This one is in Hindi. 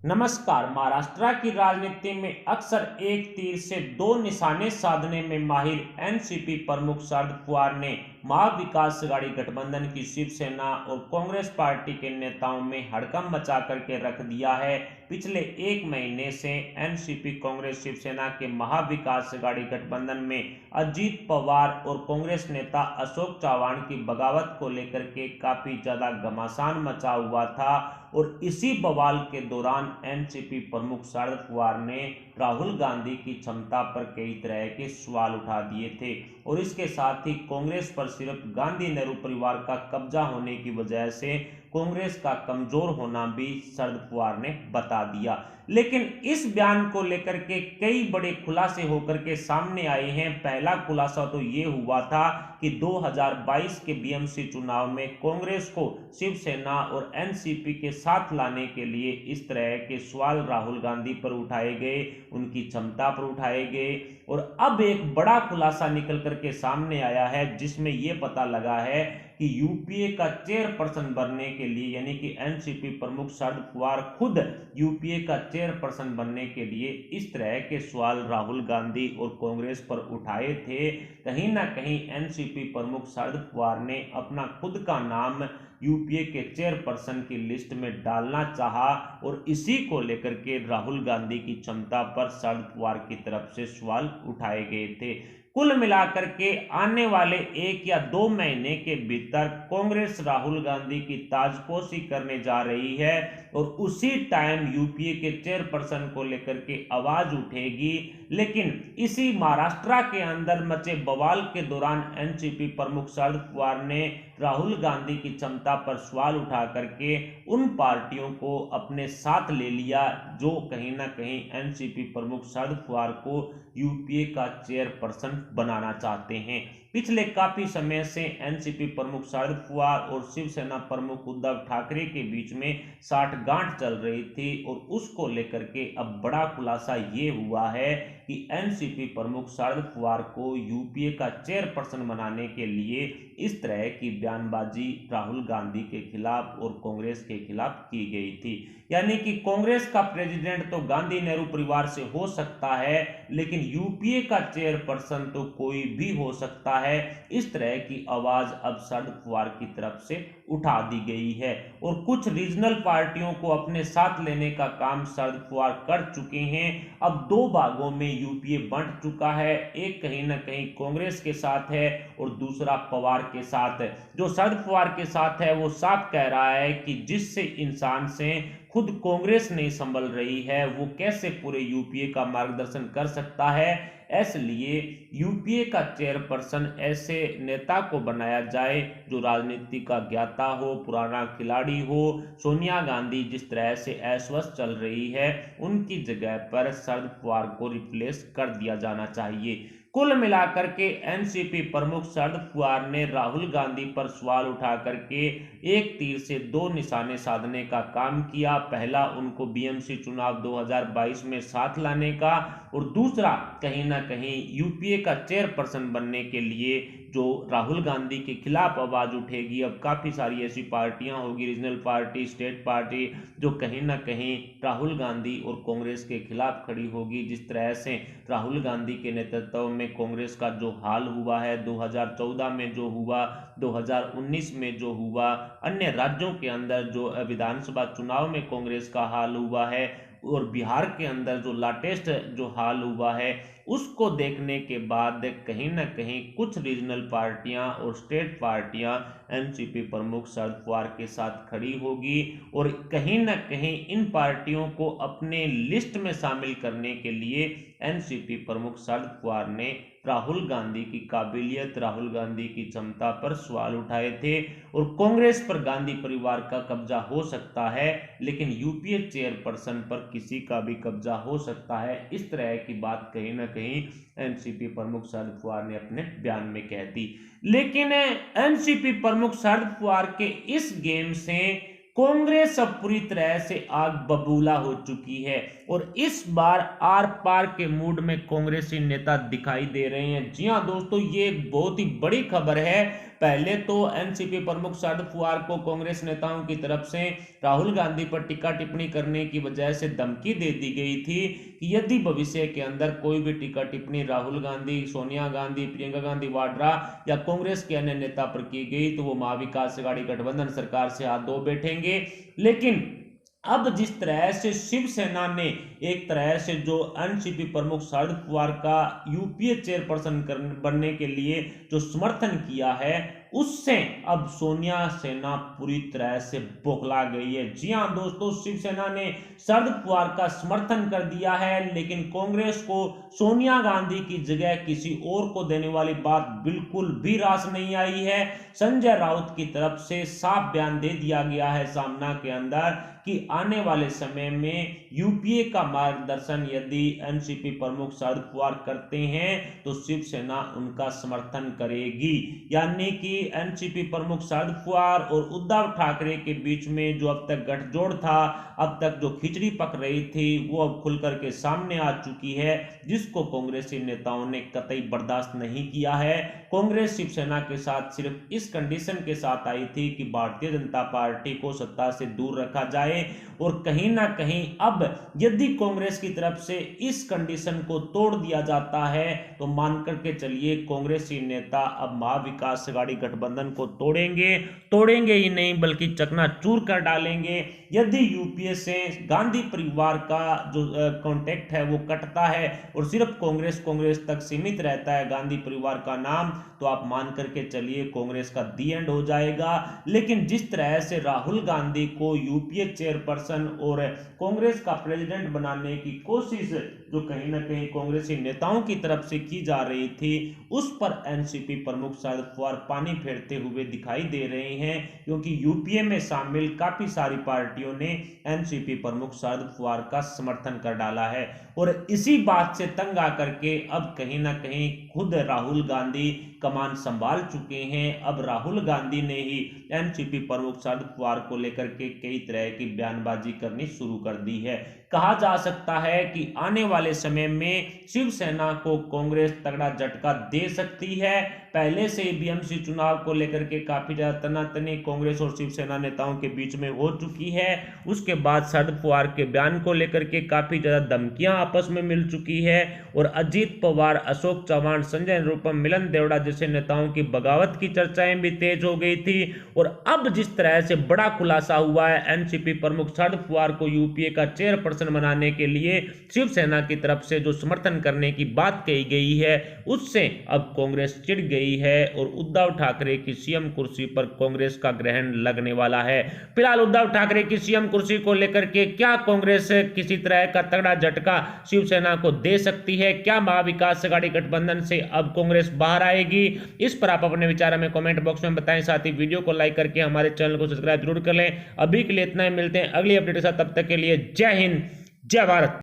नमस्कार। महाराष्ट्र की राजनीति में अक्सर एक तीर से दो निशाने साधने में माहिर एनसीपी प्रमुख शरद पवार ने महाविकास आघाड़ी गठबंधन की शिवसेना और कांग्रेस पार्टी के नेताओं में हड़कंप मचा करके रख दिया है। पिछले एक महीने से एनसीपी कांग्रेस शिवसेना के महाविकास आघाड़ी गठबंधन में अजीत पवार और कांग्रेस नेता अशोक चव्हाण की बगावत को लेकर के काफी ज्यादा घमासान मचा हुआ था और इसी बवाल के दौरान एनसीपी प्रमुख शरद पवार ने राहुल गांधी की क्षमता पर कई तरह के सवाल उठा दिए थे और इसके साथ ही कांग्रेस पर सिर्फ गांधी नेहरू परिवार का कब्जा होने की वजह से कांग्रेस का कमजोर होना भी शरद पवार ने बता दिया। लेकिन इस बयान को लेकर के कई बड़े खुलासे होकर के सामने आए हैं। पहला खुलासा तो ये हुआ था कि 2022 के बीएमसी चुनाव में कांग्रेस को शिवसेना और एनसीपी के साथ लाने के लिए इस तरह के सवाल राहुल गांधी पर उठाए गए, उनकी क्षमता पर उठाए गए और अब एक बड़ा खुलासा निकल करके सामने आया है जिसमें यह पता लगा है कि यूपीए का चेयरपर्सन बनने के लिए यानी कि एनसीपी प्रमुख शरद पवार खुद यूपीए का चेयरपर्सन बनने के लिए इस तरह के सवाल राहुल गांधी और कांग्रेस पर उठाए थे। कहीं ना कहीं एनसीपी प्रमुख शरद पवार ने अपना खुद का नाम यूपीए के चेयरपर्सन की लिस्ट में डालना चाहा और इसी को लेकर के राहुल गांधी की क्षमता पर शरद पवार की तरफ से सवाल उठाए गए थे। कुल मिलाकर के आने वाले एक या दो महीने के भीतर कांग्रेस राहुल गांधी की ताजपोशी करने जा रही है और उसी टाइम यूपीए के चेयरपर्सन को लेकर के आवाज उठेगी। लेकिन इसी महाराष्ट्र के अंदर मचे बवाल के दौरान एनसीपी प्रमुख शरद पवार ने राहुल गांधी की क्षमता पर सवाल उठा करके उन पार्टियों को अपने साथ ले लिया जो कहीं ना कहीं एनसीपी प्रमुख शरद पवार को यूपीए का चेयरपर्सन बनाना चाहते हैं। पिछले काफी समय से एनसीपी प्रमुख शरद पवार और शिवसेना प्रमुख उद्धव ठाकरे के बीच में साठगांठ चल रही थी और उसको लेकर के अब बड़ा खुलासा ये हुआ है कि एनसीपी प्रमुख शरद पवार को यूपीए का चेयरपर्सन बनाने के लिए इस तरह की बयानबाजी राहुल गांधी के खिलाफ और कांग्रेस के खिलाफ की गई थी। यानी कि कांग्रेस का प्रेसिडेंट तो गांधी नेहरू परिवार से हो सकता है लेकिन यूपीए का चेयरपर्सन तो कोई भी हो सकता है। इस तरह की आवाज अब शरद पवार की तरफ से उठा दी गई है और कुछ रीजनल पार्टियों को अपने साथ लेने का काम शरद पवार कर चुके हैं। अब दो भागों में यूपीए बंट चुका है, एक कहीं ना कहीं कांग्रेस के साथ है और दूसरा पवार के साथ है। जो शरद पवार के साथ है वो साफ कह रहा है कि जिससे इंसान से खुद कांग्रेस नहीं संभल रही है वो कैसे पूरे यूपीए का मार्गदर्शन कर सकता है। इसलिए यूपीए का चेयरपर्सन ऐसे नेता को बनाया जाए जो राजनीति का ज्ञाता हो, पुराना खिलाड़ी हो। सोनिया गांधी जिस तरह से अस्वस्थ चल रही है उनकी जगह पर शरद पवार को रिप्लेस कर दिया जाना चाहिए। कुल मिलाकर के एनसीपी प्रमुख शरद पवार ने राहुल गांधी पर सवाल उठा करके एक तीर से दो निशाने साधने का काम किया। पहला उनको बीएमसी चुनाव 2022 में साथ लाने का और दूसरा कहीं ना कहीं यूपीए का चेयरपर्सन बनने के लिए जो राहुल गांधी के खिलाफ आवाज उठेगी। अब काफी सारी ऐसी पार्टियां होगी, रीजनल पार्टी, स्टेट पार्टी, जो कहीं ना कहीं राहुल गांधी और कांग्रेस के खिलाफ खड़ी होगी। जिस तरह से राहुल गांधी के नेतृत्व में कांग्रेस का जो हाल हुआ है, 2014 में जो हुआ, 2019 में जो हुआ, अन्य राज्यों के अंदर जो विधानसभा चुनाव में कांग्रेस का हाल हुआ है और बिहार के अंदर जो लेटेस्ट जो हाल हुआ है उसको देखने के बाद कहीं ना कहीं कुछ रीजनल पार्टियां और स्टेट पार्टियां एनसीपी प्रमुख शरद पवार के साथ खड़ी होगी और कहीं ना कहीं इन पार्टियों को अपने लिस्ट में शामिल करने के लिए एनसीपी प्रमुख शरद पवार ने राहुल गांधी की काबिलियत, राहुल गांधी की क्षमता पर सवाल उठाए थे और कांग्रेस पर गांधी परिवार का कब्जा हो सकता है लेकिन यूपीए चेयरपर्सन पर किसी का भी कब्जा हो सकता है। इस तरह की बात कहीं ना कहीं एनसीपी प्रमुख शरद पवार ने अपने बयान में कह दी। लेकिन एनसीपी प्रमुख शरद पवार के इस गेम से कांग्रेस अब पूरी तरह से आग बबूला हो चुकी है और इस बार आर पार के मूड में कांग्रेसी नेता दिखाई दे रहे हैं। जी हां दोस्तों, ये एक बहुत ही बड़ी खबर है। पहले तो एनसीपी प्रमुख शरद पवार को कांग्रेस नेताओं की तरफ से राहुल गांधी पर टीका टिप्पणी करने की वजह से धमकी दे दी गई थी कि यदि भविष्य के अंदर कोई भी टीका टिप्पणी राहुल गांधी, सोनिया गांधी, प्रियंका गांधी वाड्रा या कांग्रेस के अन्य नेता पर की गई तो वो महाविकास अघाड़ी गठबंधन सरकार से हाथ धो बैठेंगे। लेकिन अब जिस तरह से शिवसेना ने एक तरह से जो एनसीपी प्रमुख शरद पवार का यूपीए चेयरपर्सन बनने के लिए जो समर्थन किया है, उससे अब सोनिया सेना पूरी तरह से बौखला गई है। जी हां दोस्तों, शिवसेना ने शरद पवार का समर्थन कर दिया है, लेकिन कांग्रेस को सोनिया गांधी की जगह किसी और को देने वाली बात बिल्कुल भी रास नहीं आई है। संजय राउत की तरफ से साफ बयान दे दिया गया है सामना के अंदर कि आने वाले समय में यूपीए का मार्गदर्शन यदि एनसीपी प्रमुख शरद पवार करते हैं तो शिवसेना उनका समर्थन करेगी। यानी कि एनसीपी प्रमुख शरद पवार और उद्धव ठाकरे के बीच में जो अब तक गठजोड़ था, अब तक जो खिचड़ी पक रही थी, वो अब खुल करके सामने आ चुकी है, जिसको कांग्रेसी नेताओं ने कतई बर्दाश्त नहीं किया है। कांग्रेस शिवसेना के साथ सिर्फ इस कंडीशन के साथ आई थी कि भारतीय जनता पार्टी को सत्ता से दूर रखा जाए, और कहीं ना कहीं अब यदि कांग्रेस की तरफ से इस कंडीशन को तोड़ दिया जाता है तो मान करके चलिए कांग्रेसी नेता अब महाविकास अघाड़ी गठबंधन को तोड़ेंगे ही नहीं बल्कि चकनाचूर कर डालेंगे। यदि यूपीए से गांधी परिवार का जो कांटेक्ट है वो कटता है और सिर्फ कांग्रेस तक सीमित रहता है गांधी परिवार का नाम, तो आप मान करके चलिए कांग्रेस का दी एंड हो जाएगा। लेकिन जिस तरह से राहुल गांधी को यूपीए चेयरपर्सन और कांग्रेस का प्रेसिडेंट बनाने की कोशिश जो कहीं ना कहीं कांग्रेसी नेताओं की तरफ से की जा रही थी, उस पर एनसीपी प्रमुख शरद पवार पानी फेरते हुए दिखाई दे रहे हैं, क्योंकि यूपीए में शामिल काफी सारी पार्टियों ने एनसीपी प्रमुख शरद पवार का समर्थन कर डाला है। और इसी बात से तंग आकर के अब कहीं ना कहीं खुद राहुल गांधी कमान संभाल चुके हैं। अब राहुल गांधी ने ही एनसीपी प्रमुख शरद पवार को लेकर के कई तरह की बयानबाजी करनी शुरू कर दी है। कहा जा सकता है कि आने वाले समय में शिवसेना को कांग्रेस तगड़ा झटका दे सकती है। पहले से बीएमसी चुनाव को लेकर के काफी ज्यादा तनातनी कांग्रेस और शिवसेना नेताओं के बीच में हो चुकी है। उसके बाद शरद पवार के बयान को लेकर के काफी ज्यादा धमकियां आपस में मिल चुकी है, और अजीत पवार, अशोक चव्हाण, संजय निरुपम, मिलन देवड़ा जैसे नेताओं की बगावत की चर्चाएं भी तेज हो गई थी। और अब जिस तरह से बड़ा खुलासा हुआ है एनसीपी प्रमुख शरद पवार को यूपीए का चेयरपर्सन बनाने के लिए शिवसेना की तरफ से जो समर्थन करने की बात कही गई है, उससे अब कांग्रेस चिढ़ गई है और उद्धव ठाकरे की सीएम कुर्सी पर कांग्रेस का ग्रहण लगने वाला है। फिलहाल उद्धव ठाकरे की सीएम कुर्सी को लेकर के क्या कांग्रेस किसी तरह का तगड़ा झटका शिवसेना को दे सकती है? क्या महाविकास अघाड़ी गठबंधन से अब कांग्रेस बाहर आएगी? इस पर आप अपने विचार हमें कमेंट बॉक्स में बताएं। साथ ही वीडियो को लाइक करके हमारे चैनल को सब्सक्राइब जरूर कर लें। अभी के लिए इतना ही, मिलते हैं अगली अपडेट के साथ। तब तक के लिए जय हिंद, जय भारत।